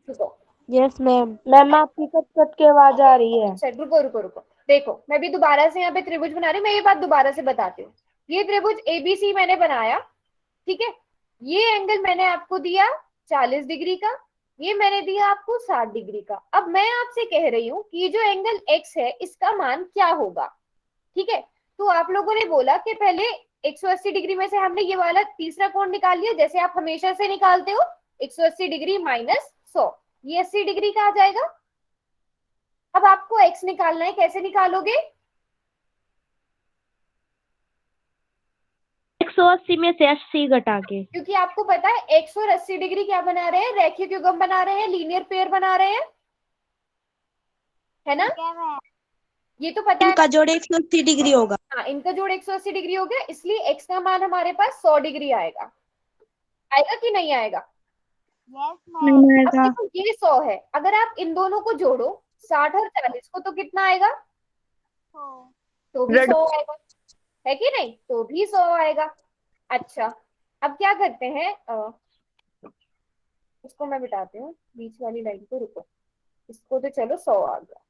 रुको, यस मैम। मैम आपकी कट कट के आवाज आ रही है। अच्छा रुको रुको रुको, देखो मैं भी दोबारा से यहाँ पे त्रिभुज बना रही हूँ। मैं ये बात दोबारा से बताती हूँ। ये त्रिभुज एबीसी मैंने बनाया, ठीक है। ये एंगल मैंने आपको दिया 40 डिग्री का, ये मैंने दिया आपको 60 डिग्री का। अब मैं आपसे कह रही हूँ कि जो एंगल एक्स है इसका मान क्या होगा, ठीक है। तो आप लोगों ने बोला कि पहले 180 डिग्री में से हमने ये वाला तीसरा कोण निकाल लिया, जैसे आप हमेशा से निकालते हो। 180 डिग्री माइनस 100, ये 80 डिग्री का आ जाएगा। अब आपको एक्स निकालना है, कैसे निकालोगे? 180 में से 80 घटा के। क्योंकि आपको पता है एक्स और 80 डिग्री क्या बना रहे हैं? रैखिक युग्म बना रहे हैं, लीनियर पेयर बना रहे हैं, है ना? क्या मैं ये तो पता है। इनका जोड़ 180 डिग्री होगा। हाँ, इनका जोड़ 180 डिग्री हो गया, इसलिए एक्स का मान हमारे पास 100 डिग्री आएगा। आएगा कि नहीं आएगा? यस मैम अब देखो ये 100 है, अगर आप इन दोनों को जोड़ो 60 और 40 को, तो कितना आएगा? तो भी 100 आएगा, है कि नहीं? तो भी 100 आएगा। अच्छा, अब क्या करते हैं, इसको मैं बिठाती हूँ बीच वाली लाइन को, रुको। इसको तो चलो 100 आ गया।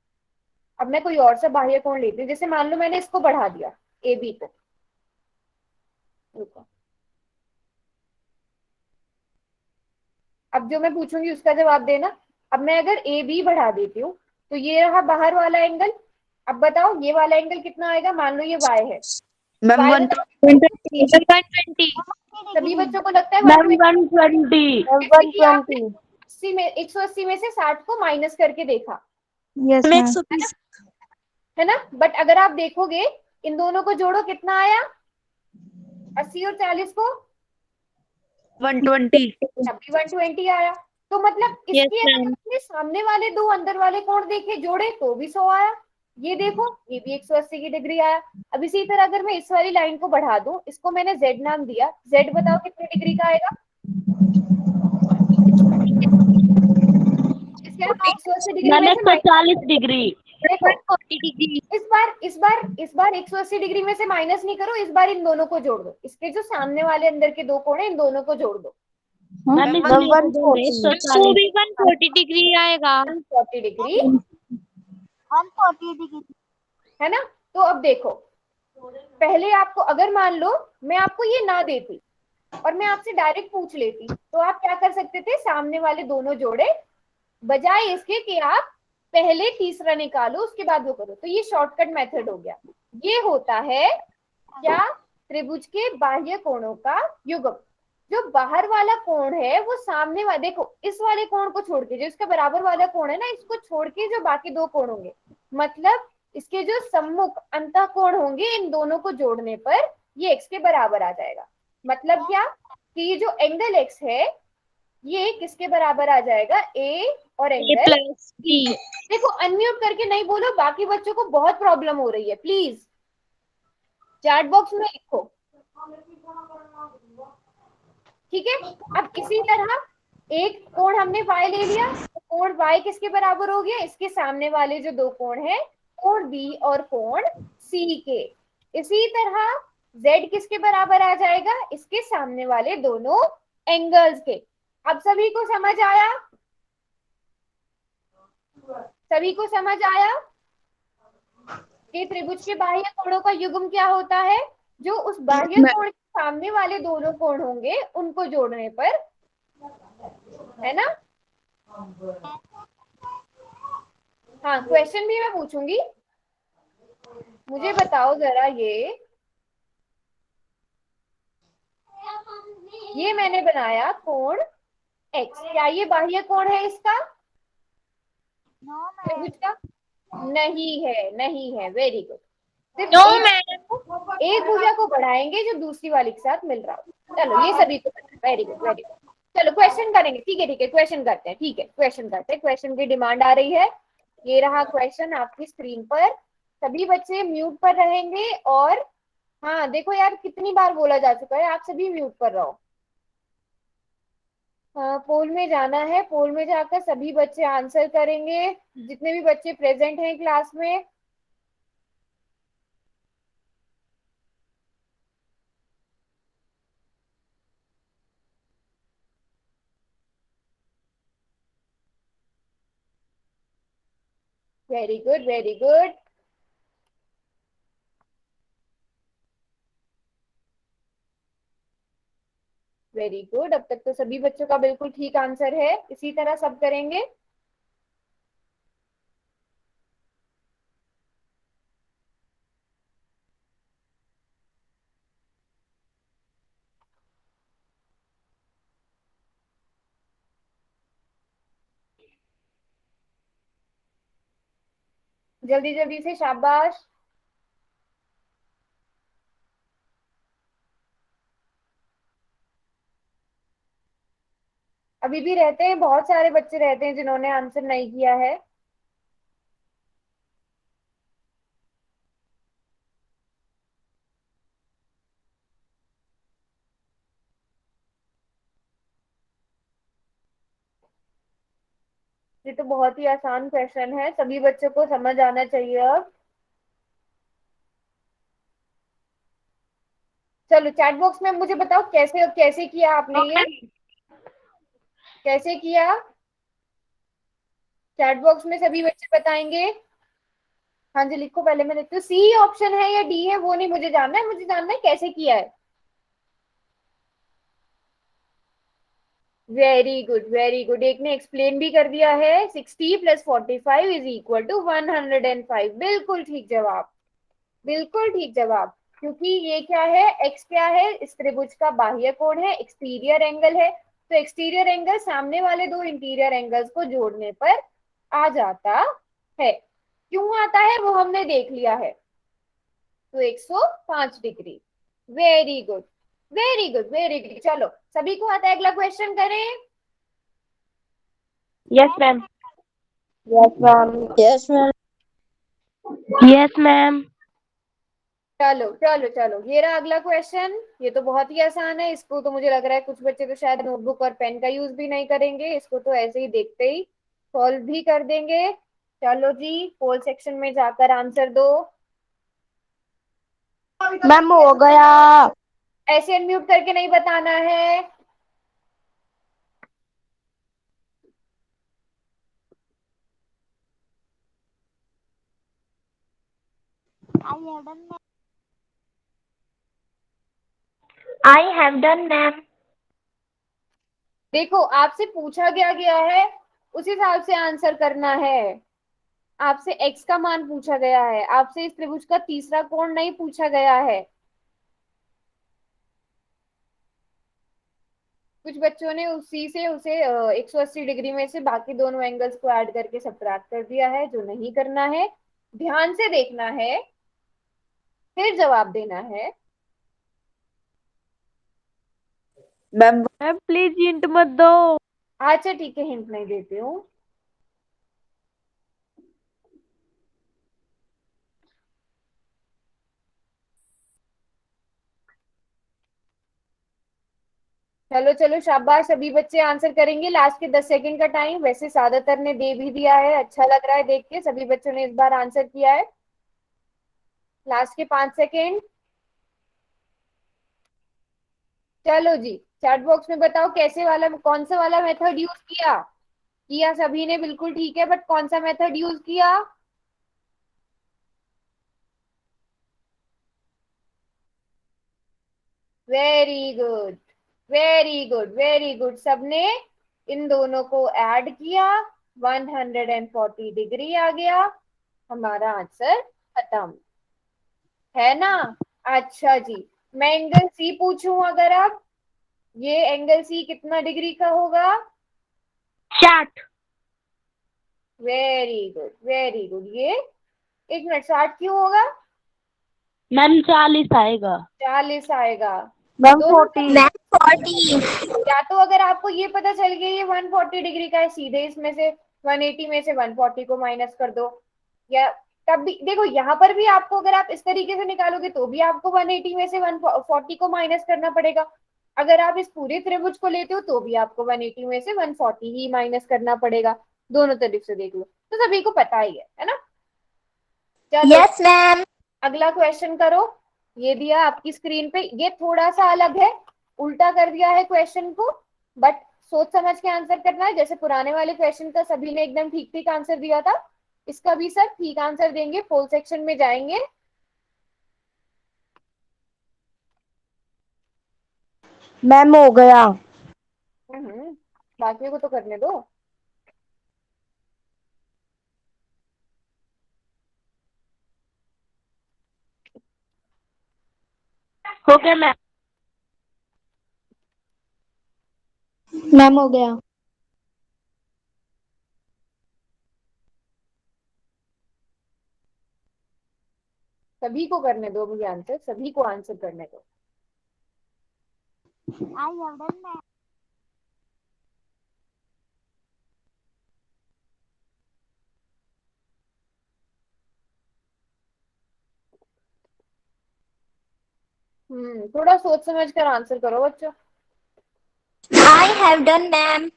अब मैं कोई और सा बाह्य कोण लेती हूँ, जैसे मान लो मैंने इसको बढ़ा दिया ए बी को, रुको। अब जो मैं पूछूंगी उसका जवाब देना। अब मैं अगर ए बी बढ़ा देती हूँ तो ये रहा बाहर वाला एंगल। अब बताओ ये वाला एंगल कितना आएगा? मान लो ये वाई है, मैम Y 120। सभी बच्चों को लगता है मैम 120। 120। जैसे कि आपने 80 में 180 में से 60 को माइनस करके देखा, यस मैम मैम। 120। है ना? बट अगर आप देखोगे इन दोनों को जोड़ो, कितना आया? 80 और 40 को 120। अभी 120 आया। तो मतलब यस इसके अगर मैम। आपने सामने वाले दो अंदर वाले कोण देखे, जोड़े, तो भी 100 आया। ये देखो, ये भी 180 की डिग्री आया। अब इसी तरह अगर मैं इस वाली लाइन को बढ़ा दूं, इसको मैंने Z नाम दिया, Z बताओ कितनी डिग्री का आएगा? इसके आप 180 डिग्री मैम में से माइनस 140 डिग्री। देखो, इस बार 180 डिग्री में से माइनस नहीं करो, इस बार इन दोनों को जोड़ दो। इसके जो सामने वाले अंदर के दो कोण हैं, इन दोनों को जोड़ दो। मैम इसलिए 140। 140 डिग्री आएगा। 140 डिग्री, 140 डिग्री है ना? तो अब देखो, पहले आपको अगर मान लो मैं आपको ये ना देती और मैं आपसे डायरेक्ट पूछ लेती, तो आप क्या कर सकते थे? सामने वाले दोनों जोड़े, बजाय इसके कि आप पहले तीसरा निकालो उसके बाद वो करो। तो ये शॉर्टकट मेथड हो गया। ये होता है क्या? त्रिभुज के बाह्य कोणों का युग्म। जो बाहर वाला कोण है वो सामने वाला, देखो इस वाले कोण को छोड़ के, जो इसका बराबर वाला कोण है ना, इसको छोड़ के जो बाकी दो कोण होंगे, मतलब इसके जो सम्मुख अंतः कोण होंगे, इन दोनों को जोड़ने पर ये x के बराबर आ जाएगा। मतलब क्या? कि ये जो एंगल x है ये किसके बराबर आ जाएगा? a और एंगल b। देखो अनम्यूट करके नहीं बोलो, बाकी बच्चों को बहुत प्रॉब्लम हो रही है, प्लीज चैट बॉक्स में लिखो, ठीक है। अब इसी तरह एक कोण हमने y ले लिया, तो कोण y किसके बराबर हो गया? इसके सामने वाले जो दो कोण हैं, कोण b और कोण c के। इसी तरह z किसके बराबर आ जाएगा? इसके सामने वाले दोनों एंगल्स के। अब सभी को समझ आया? सभी को समझ आया कि त्रिभुज के बाह्य कोणों का युग्म क्या होता है? जो उस बाह्य कोण के सामने वाले दोनों कोण होंगे उनको जोड़ने पर, है ना? हाँ, क्वेश्चन भी मैं पूछूंगी। मुझे बताओ जरा, ये मैंने बनाया कोण x, क्या ये बाह्य कोण है इसका? नो मैम त्रिभुज का? नहीं है, नहीं है। Very good. सिर्फ नो एक मैम। एक भुजा को बढ़ाएंगे जो दूसरी वाली के साथ मिल रहा हो। चलो ये सभी को पता है, वेरी गुड वेरी गुड। चलो क्वेश्चन करेंगे, ठीक है क्वेश्चन करते हैं, ठीक है क्वेश्चन करते हैं, क्वेश्चन की डिमांड आ रही है। ये रहा क्वेश्चन आपकी स्क्रीन पर। सभी बच्चे म्यूट पर रहेंगे और हाँ देखो यार कितनी बार बोला जा चुका है, आप सभी म्यूट पर रहो। पोल में जाना है, पोल में जाकर सभी बच्चे आंसर करेंगे, जितने भी बच्चे प्रेजेंट हैं क्लास में। Very good very good. Very good, अब तक तो सभी बच्चों का बिल्कुल ठीक आंसर है, इसी तरह सब करेंगे। जल्दी जल्दी से, शाबाश। अभी भी रहते हैं, बहुत सारे बच्चे रहते हैं जिन्होंने आंसर नहीं किया है। ये तो बहुत ही आसान क्वेश्चन है, सभी बच्चों को समझ आना चाहिए अब। चलो चैट बॉक्स में मुझे बताओ कैसे कैसे किया आपने ये, कैसे किया। चैट बॉक्स में सभी बच्चे बताएंगे। हाँ जी लिखो, पहले मैं देखती हूँ सी ऑप्शन है या डी है, वो नहीं मुझे जानना है, मुझे जानना है कैसे किया है। वेरी गुड वेरी गुड, एक ने एक्सप्लेन भी कर दिया है। 60 + 45 इज इक्वल टू 105। बिल्कुल ठीक जवाब, बिल्कुल ठीक जवाब। क्योंकि ये क्या है, एक्स क्या है, इस त्रिभुज का बाह्य कोण है, एक्सटीरियर एंगल है, तो एक्सटीरियर एंगल सामने वाले दो इंटीरियर एंगल्स को जोड़ने पर आ जाता है। क्यों आता है वो हमने देख लिया है, तो 105 degree. Very good very good very good. चलो सभी को आता है, अगला क्वेश्चन करें। Yes ma'am. Yes ma'am. Yes ma'am. Yes ma'am. चलो चलो चलो, ये रहा अगला क्वेश्चन। ये तो बहुत ही आसान है, इसको तो मुझे लग रहा है कुछ बच्चे तो शायद नोटबुक और पेन का यूज भी नहीं करेंगे, इसको तो ऐसे ही देखते ही सॉल्व भी कर देंगे। चलो जी, पोल सेक्शन में जाकर आंसर दो। मैम हो गया। ऐसे अनम्यूट करके नहीं बताना है। I have done. I have done ma'am. देखो आपसे पूछा गया है, उस हिसाब से आंसर करना है। आपसे एक्स का मान पूछा गया है, आपसे इस त्रिभुज का तीसरा कोण नहीं पूछा गया है। कुछ बच्चों ने उसी से उसे 180 डिग्री में से बाकी दोनों एंगल्स को ऐड करके सबट्रैक्ट कर दिया है, जो नहीं करना है। ध्यान से देखना है, फिर जवाब देना है। मैम मैम प्लीज हिंट मत दो। अच्छा ठीक है, हिंट नहीं देती हूँ। चलो चलो शाबाश, सभी बच्चे आंसर करेंगे। लास्ट के 10 सेकंड का टाइम, वैसे ज्यादातर ने दे भी दिया है, अच्छा लग रहा है देख के, सभी बच्चों ने इस बार आंसर किया है। लास्ट के 5 सेकंड। चलो जी, चैट बॉक्स में बताओ कैसे वाला, कौन सा वाला मेथड यूज किया। किया सभी ने, बिल्कुल ठीक है, बट कौन सा मेथड यूज किया। Very good very good very good, सबने इन दोनों को ऐड किया, 140 डिग्री आ गया, हमारा आंसर खत्म है ना। अच्छा जी, मैं एंगल सी पूछूं अगर, अब ये एंगल सी कितना डिग्री का होगा। 60। वेरी गुड वेरी गुड, ये 1 मिनट, 60 क्यों होगा। मैम 40 आएगा। 40 आएगा। मैम दोनों 40। मैम 40। या तो अगर आपको ये पता चल गया ये 140 डिग्री का है, सीधे इसमें से 180 में से 140 को माइनस कर दो। या तब भी देखो यहाँ पर भी आपको, अगर आप इस तरीके से निकालोगे तो भी आपको 180 में से 140 को माइनस करना पड़ेगा। अगर आप इस पूरे त्रिभुज को लेते हो तो भी आपको 180 में से 140 ही माइनस करना पड़ेगा। दोनों तरफ से देख लो तो सभी को पता ही है ना। चलो यस मैम। अगला क्वेश्चन करो। ये दिया आपकी स्क्रीन पे, ये थोड़ा सा अलग है, उल्टा कर दिया है क्वेश्चन को, बट सोच समझ के आंसर करना है। जैसे पुराने वाले क्वेश्चन का सभी ने एकदम ठीक ठीक आंसर दिया था, इसका भी सब ठीक आंसर देंगे, पोल सेक्शन में जाएंगे। मैम हो गया। बाकियों को तो करने दो। हो गया मैम। मैम हो गया। सभी को करने दो मुझे आंसर, सभी को आंसर करने दो। I have done ma'am. थोड़ा सोच समझ कर आंसर करो बच्चों। I have done ma'am.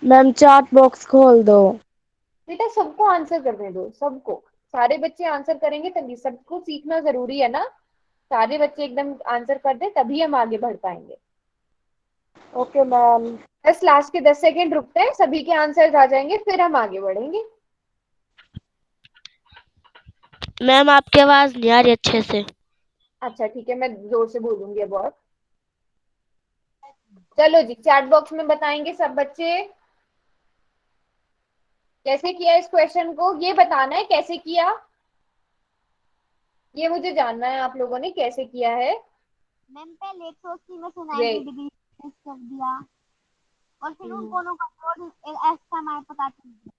Ma'am chat box खोल दो। बेटा सबको आंसर करने दो, सबको। सारे बच्चे आंसर करेंगे तभी, सबको सीखना जरूरी है ना। सारे बच्चे एकदम आंसर कर दे तभी हम आगे बढ़ पाएंगे। Okay ma'am. बस लास्ट के 10 सेकेंड रुकते हैं, सभी के आंसर आ जाएंगे फिर हम आगे बढ़ेंगे। मैम आपकी आवाज नहीं आ रही अच्छे से। अच्छा ठीक है, मैं जोर से बोलूंगी अब और। चलो जी, चैट बॉक्स में बताएंगे सब बच्चे कैसे किया इस क्वेश्चन को, ये बताना है कैसे किया, ये मुझे जानना है आप लोगों ने कैसे किया है। मैम पहले 180 में से ये 90 डिग्री कर दिया और फिर उन हम्म, दोनों का जोड़ ऐसा हमारे पता चल गया।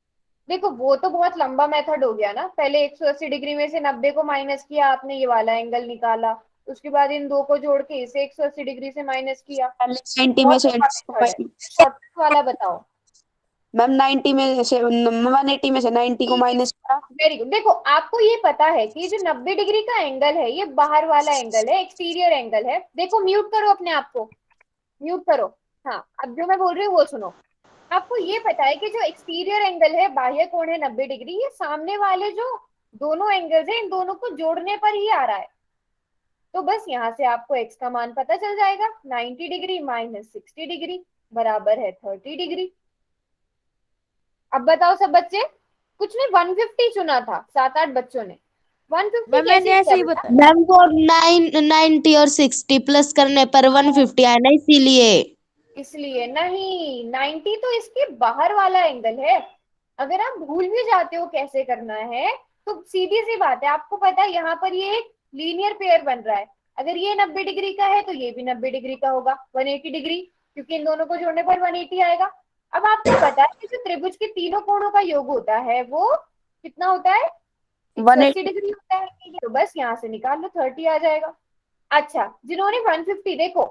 देखो वो तो बहुत लंबा मेथड हो गया ना। पहले 180 डिग्री में से 90 को माइनस किया आपने, ये वाला एंगल निकाला। उसके बाद इन दो को जोड़ के इसे 180 डिग्री से माइनस किया। पहले 90 में बहुत से लंबा मेथड है, शॉर्टकट वाला बताओ। मैम 90 में से 180 में से 90 को माइनस किया। Very good. देखो आपको ये पता है कि जो 90 डिग्री का एंगल है ये बाहर वाला एंगल है, एक्सटीरियर एंगल है। देखो म्यूट करो अपने आप को, म्यूट करो। हाँ अब जो मैं बोल रही हूँ वो सुनो। आपको ये पता है कि जो एक्सटीरियर एंगल है, बाह्य कोण है 90 डिग्री, ये सामने वाले जो दोनों एंगल्स है इन दोनों को जोड़ने पर ही आ रहा है। तो बस यहाँ से आपको x का मान पता चल जाएगा। 90 डिग्री माइनस 60 डिग्री बराबर है 30 डिग्री। अब बताओ सब बच्चे, कुछ ने 150 चुना था, 7-8 बच्चों ने 150 कैसे किया बेटा? मैम वो 90 और 60 प्लस करने पर 150 आया ना इसीलिए। इसलिए नहीं, 90 तो इसके बाहर वाला एंगल है। अगर आप भूल भी जाते हो कैसे करना है तो सीधी सी बात है, आपको पता है यहाँ पर ये एक लीनियर पेयर बन रहा है। अगर ये 90 डिग्री का है तो ये भी 90 डिग्री का होगा, 180 डिग्री, क्योंकि इन दोनों को जोड़ने पर 180 आएगा। अब आपको पता है कि जो त्रिभुज के तीनों कोणों का योग होता है वो कितना होता है? 180 डिग्री होता है। तो बस यहाँ से निकाल लो, 30 आ जाएगा। अच्छा जिन्होंने 150, देखो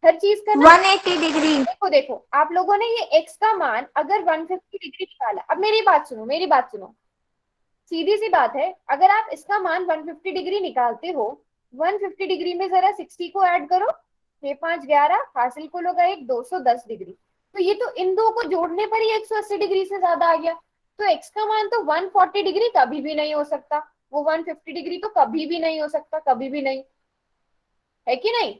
हर चीज का ना, 180 डिग्री। देखो देखो आप लोगों ने ये x का मान अगर 150 डिग्री निकाला, अब मेरी बात सुनो, मेरी बात सुनो, सीधी सी बात है, अगर आप इसका मान 150 डिग्री निकालते हो, 150 डिग्री में जरा 60 को ऐड करो, 6 5 11, हासिल को लोग एक 210 डिग्री। तो ये तो इन दो को जोड़ने पर ही 180 डिग्री से ज्यादा आ गया। तो x का मान तो 140 डिग्री कभी भी नहीं हो सकता, वो 150 डिग्री तो कभी भी नहीं हो सकता, कभी भी नहीं, है कि नहीं?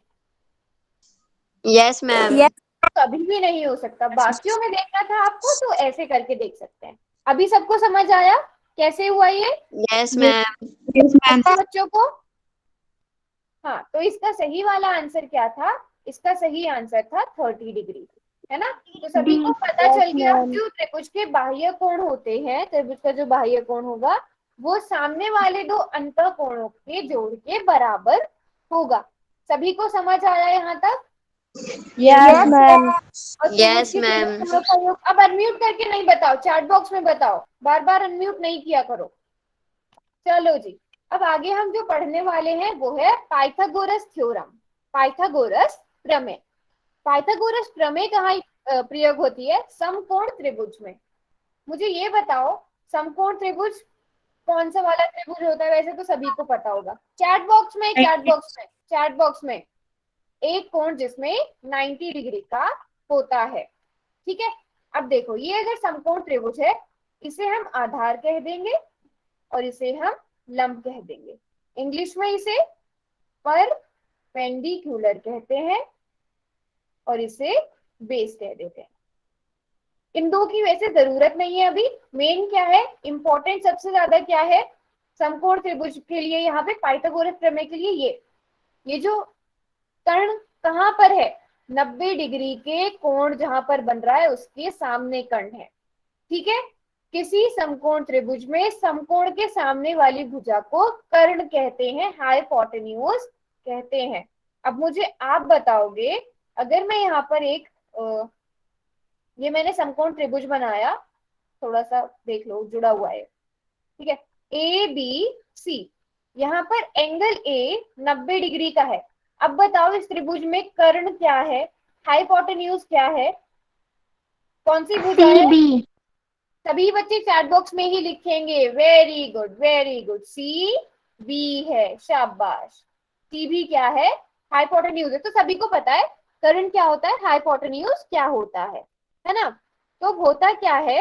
Yes ma'am. कभी भी नहीं हो सकता। बाकियों में देखना था आपको तो ऐसे करके देख सकते हैं। अभी सबको समझ आया कैसे हुआ ये? Yes ma'am. बच्चों को हाँ, तो इसका सही वाला आंसर क्या था? इसका सही आंसर था 30 डिग्री। है ना। तो सभी को पता चल गया जो त्रिभुज के बाह्य कोण होते हैं, त्रिभुज का जो बाह्य कोण होगा वो सामने वाले दो अंतःकोणों के जोड़ के बराबर होगा। सभी को समझ आया यहाँ तक? Yes ma'am. और त्रिभुज यस के मैम। तीनों कोणों का योग, अब अनम्यूट करके नहीं बताओ, चैट बॉक्स में बताओ, बार बार अनम्यूट नहीं किया करो। चलो जी, अब आगे हम जो पढ़ने वाले हैं वो है पाइथागोरस थ्योरम, पाइथागोरस प्रमेय। पाइथागोरस प्रमेय कहाँ प्रयोग होती है? समकोण त्रिभुज में। मुझे ये बताओ समकोण त्रिभुज कौन सा वाला त्रिभुज होता है? वैसे तो सभी को पता होगा। चैट बॉक्स में, चैट बॉक्स में, चैट बॉक्स में एक कोण जिसमें 90 डिग्री का होता है। ठीक है, अब देखो ये अगर समकोण त्रिभुज है, इसे हम आधार कह देंगे और इसे हम लंब कह देंगे। इंग्लिश में इसे परपेंडिकुलर कहते हैं और इसे बेस कह देते हैं। इन दो की वैसे जरूरत नहीं है अभी। मेन क्या है, इंपॉर्टेंट सबसे ज्यादा क्या है समकोण त्रिभुज के लिए, यहाँ पे पाइथागोरस प्रमेय के लिए ये जो कर्ण कहाँ पर है, 90 डिग्री के कोण जहां पर बन रहा है उसके सामने कर्ण है। ठीक है, किसी समकोण त्रिभुज में समकोण के सामने वाली भुजा को कर्ण कहते हैं, हाइपोटेन्यूज कहते हैं। अब मुझे आप बताओगे, अगर मैं यहाँ पर एक ये मैंने समकोण त्रिभुज बनाया, थोड़ा सा देख लो जुड़ा हुआ है, ठीक है, ए बी सी, यहाँ पर एंगल ए 90 डिग्री का है। अब बताओ इस त्रिभुज में कर्ण क्या है, हाइपोटेन्यूज क्या है, कौन सी भुजा है? सभी बच्चे चैट बॉक्स में ही लिखेंगे। Very good, very good. C B है, शाबाश। सी भी क्या है? हाइपोटेन्यूज है। तो सभी को पता है कर्ण क्या होता है, हाइपोटेन्यूज क्या होता है ना। तो होता क्या है,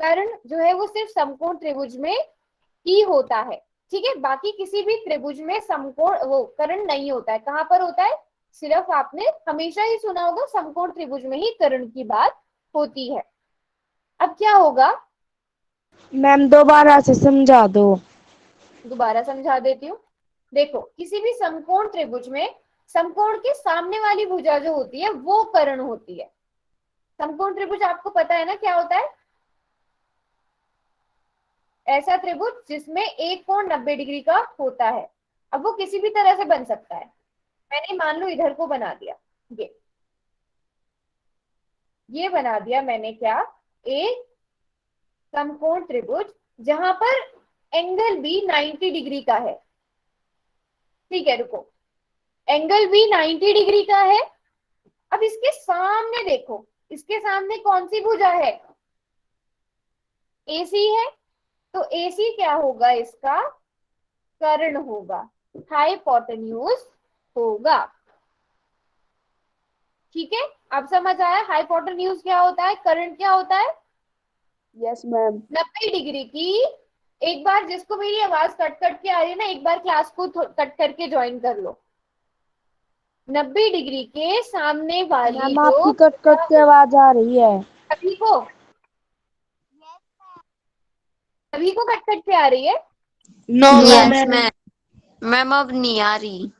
कर्ण जो है वो सिर्फ समकोण त्रिभुज में ही होता है। ठीक है, बाकी किसी भी त्रिभुज में समकोण वो कर्ण नहीं होता है। कहाँ पर होता है? सिर्फ आपने हमेशा ही सुना होगा समकोण त्रिभुज में ही कर्ण की बात होती है। अब क्या होगा, मैम दोबारा से समझा दो। दोबारा समझा देती हूँ। देखो, किसी भी समकोण त्रिभुज में समकोण के सामने वाली भुजा जो होती है वो कर्ण होती है। समकोण त्रिभुज आपको पता है ना क्या होता है? ऐसा त्रिभुज जिसमें एक कोण 90 डिग्री का होता है। अब वो किसी भी तरह से बन सकता है। मैंने मान लो इधर को बना दिया, ये बना दिया मैंने क्या, एक समकोण त्रिभुज जहां पर एंगल भी 90 डिग्री का है। ठीक है, रुको, एंगल भी 90 डिग्री का है। अब इसके सामने देखो, इसके सामने कौन सी भुजा है? AC है। तो AC क्या होगा? इसका कर्ण होगा, हाइपोटेन्यूज होगा। ठीक है, अब समझ आया हाइपोटेन्यूज क्या होता है, कर्ण क्या होता है? Yes ma'am. 90 डिग्री की। एक बार जिसको मेरी आवाज कट कट के आ रही है ना, एक बार क्लास को कट करके ज्वाइन कर लो। 90 डिग्री के सामने वाली मैम जो आपकी कट कट के आवाज आ रही है। सभी को, सभी को कट कट के आ रही है? No yes ma'am. मैम अब नहीं आ रही।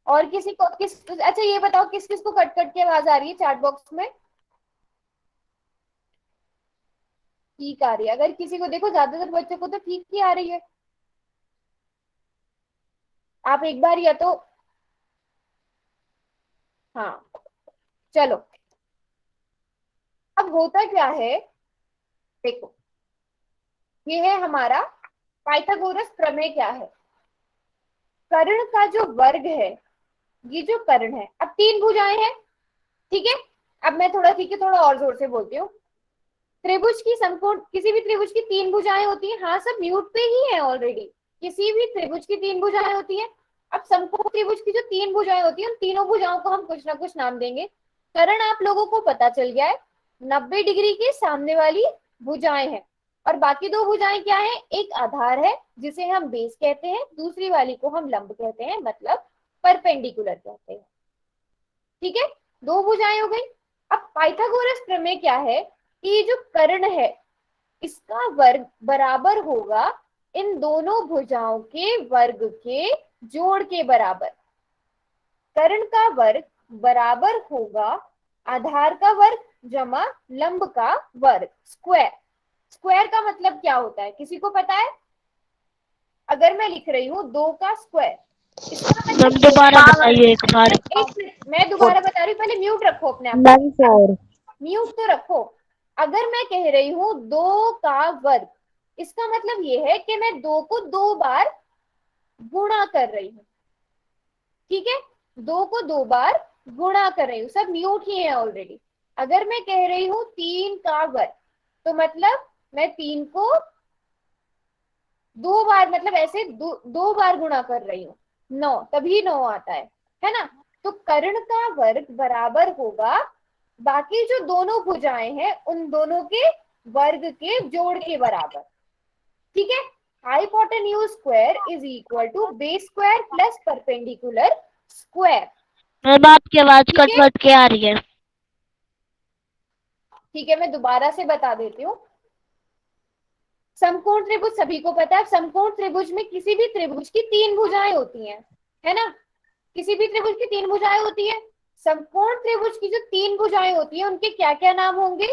और किसी को अच्छा ये बताओ किस किस को कट कट के आवाज आ रही है चैट बॉक्स में? ठीक आ रही है। अगर किसी को, देखो ज्यादातर बच्चों को तो ठीक ही आ रही है। आप एक बार या तो, हाँ चलो, अब होता क्या है, देखो ये है हमारा पाइथागोरस प्रमेय। क्या है? कर्ण का जो वर्ग है, ये जो कर्ण है, अब तीन भुजाएं हैं। ठीक है, अब मैं थोड़ा, ठीक है, थोड़ा और जोर से बोलती हूँ। त्रिभुज की समकोण, किसी भी त्रिभुज की तीन भुजाएं होती हैं। हाँ, सब म्यूट पे ही है ऑलरेडी। किसी भी त्रिभुज की तीन भुजाएं होती हैं। अब समकोण त्रिभुज की जो तीन भुजाएं होती हैं, उन तीनों भुजाओं को हम कुछ ना कुछ नाम देंगे। कर्ण आप लोगों को पता चल गया है, 90 डिग्री के सामने वाली भुजाएं हैं। और बाकी दो भुजाएं क्या है? एक आधार है जिसे हम बेस कहते हैं, दूसरी वाली को हम लंब कहते हैं, मतलब परपेंडिकुलर कहते हैं। ठीक है, दो भुजाएं हो गई। अब पाइथागोरस प्रमेय क्या है कि ये जो कर्ण है इसका वर्ग बराबर होगा इन दोनों भुजाओं के वर्ग के जोड़ के बराबर। कर्ण का वर्ग बराबर होगा आधार का वर्ग जमा लंब का वर्ग स्क्वायर। स्क्वायर का मतलब क्या होता है, किसी को पता है? अगर मैं लिख रही हूँ 2 का स्क्वायर, इसका मैम मतलब दोबारा बताइए एक बार। एक मिनट, मैं दोबारा बता रही हूँ, पहले म्यूट रखो अपने आप मैम 4। म्यूट तो रखो। अगर मैं कह रही हूँ 2 का वर्ग, इसका मतलब ये है कि मैं 2 को 2 बार गुणा कर रही हूँ। ठीक है, 2 को 2 बार गुणा कर रही हूँ। सब म्यूट ही है ऑलरेडी। अगर मैं कह रही हूँ 3 का वर्ग, तो मतलब मैं 3 को 2 बार, मतलब ऐसे 2 बार गुणा कर रही हूँ। 9, तभी 9 आता है ना? तो कर्ण का वर्ग बराबर होगा बाकी जो दोनों भुजाएं हैं उन दोनों के वर्ग के जोड़ के बराबर। ठीक है, hypotenuse square is equal to base square plus perpendicular square. Ma'am आपकी आवाज ठीक कट है, कट के आ रही है। ठीक है, मैं दोबारा से बता देती हूँ। समकोण त्रिभुज सभी को पता है। समकोण त्रिभुज में किसी भी त्रिभुज की 3 भुजाएं होती हैं, है ना? किसी भी त्रिभुज की 3 भुजाएं होती है। समकोण त्रिभुज की जो 3 भुजाएं होती है उनके क्या क्या नाम होंगे?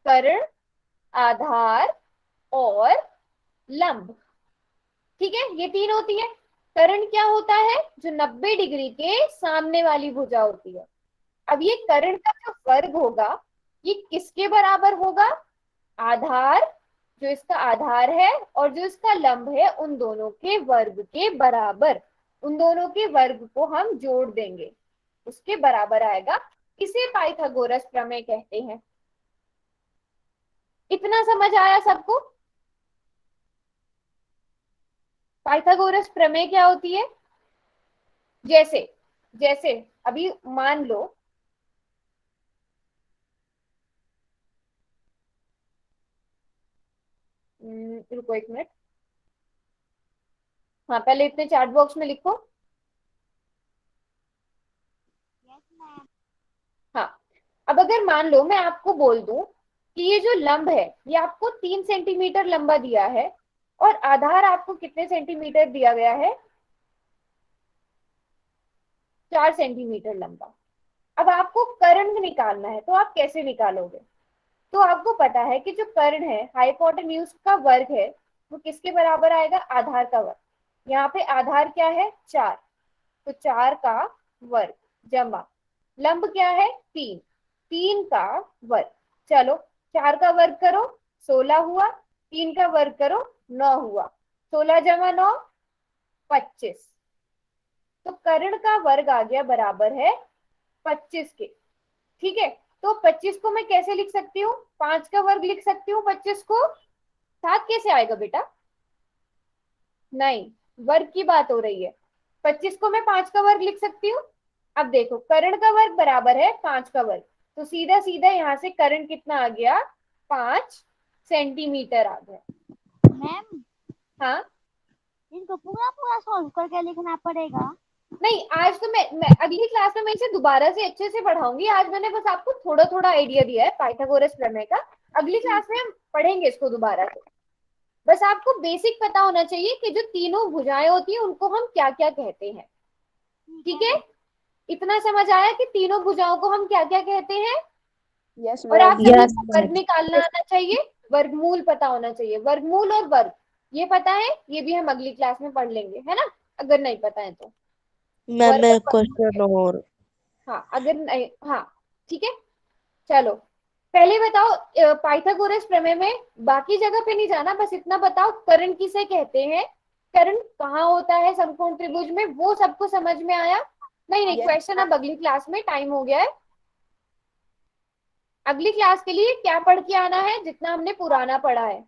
कर्ण, आधार और लंब। ठीक है, ये 3 होती है। कर्ण क्या होता है? जो 90 डिग्री के सामने वाली भुजा होती है। अब ये कर्ण का जो वर्ग होगा ये किसके बराबर होगा? आधार, जो इसका आधार है, और जो इसका लंब है, उन दोनों के वर्ग के बराबर। उन दोनों के वर्ग को हम जोड़ देंगे, उसके बराबर आएगा। इसे पाइथागोरस प्रमेय कहते हैं। इतना समझ आया सबको? पाइथागोरस प्रमेय क्या होती है? जैसे जैसे अभी मान लो रुको एक मिनट। हाँ, पहले इतने चैट बॉक्स में लिखो। Yes ma'am. हाँ, अब अगर मान लो मैं आपको बोल दूं कि ये जो लंब है ये आपको 3 सेंटीमीटर लंबा दिया है और आधार आपको कितने सेंटीमीटर दिया गया है? 4 सेंटीमीटर लंबा। अब आपको कर्ण निकालना है, तो आप कैसे निकालोगे? तो आपको पता है कि जो कर्ण है, हाइपोटेन्यूज का वर्ग है, वो किसके बराबर आएगा? आधार का वर्ग। यहाँ पे आधार क्या है? 4, तो 4 का वर्ग जमा लंब क्या है? 3, 3 का वर्ग। चलो, 4 का वर्ग करो 16 हुआ, 3 का वर्ग करो 9 हुआ, 16 जमा 9 25। तो कर्ण का वर्ग आ गया बराबर है 25 के। ठीक है, तो 25 को मैं कैसे लिख सकती हूँ? 5 का वर्ग लिख सकती हूँ 25 को। 7 कैसे आएगा बेटा? नहीं, वर्ग की बात हो रही है। 25 को मैं 5 का वर्ग लिख सकती हूँ। अब देखो, कर्ण का वर्ग बराबर है 5 का वर्ग, तो सीधा सीधा यहाँ से कर्ण कितना आ गया? 5 सेंटीमीटर आ गया। मैम, हाँ, इनको पूरा पूरा सॉल्व करके लिखना पड़ेगा? नहीं, आज तो मैं अगली क्लास में मैं इसे दोबारा से अच्छे से पढ़ाऊंगी। आज मैंने बस आपको थोड़ा थोड़ा आइडिया दिया है पाइथागोरस प्रमेय का। अगली क्लास में हम पढ़ेंगे इसको दोबारा से। बस आपको बेसिक पता होना चाहिए कि जो तीनों भुजाएं होती हैं उनको हम क्या क्या कहते हैं। ठीक है, इतना समझ आया कि तीनों भुजाओं को हम क्या क्या कहते हैं? यस और आप मैम। सभी यस को वर्ग निकालना आना चाहिए, वर्गमूल पता होना चाहिए। वर्गमूल और वर्ग ये पता है, ये भी हम अगली क्लास में पढ़ लेंगे, है ना? अगर नहीं पता है तो मैम वर्ग और एक वर्गमूल क्वेश्चन और। हाँ, अगर नहीं, हाँ ठीक है। चलो, पहले बताओ पाइथागोरस प्रमेय में बाकी जगह पे नहीं जाना, बस इतना बताओ कर्ण किसे कहते हैं, कर्ण कहाँ होता है समकोण त्रिभुज में, वो सबको समझ में आया? नहीं नहीं, Yes, क्वेश्चन अब अगली क्लास में, टाइम हो गया है। अगली क्लास के लिए क्या पढ़ के आना है? जितना हमने पुराना पढ़ा है।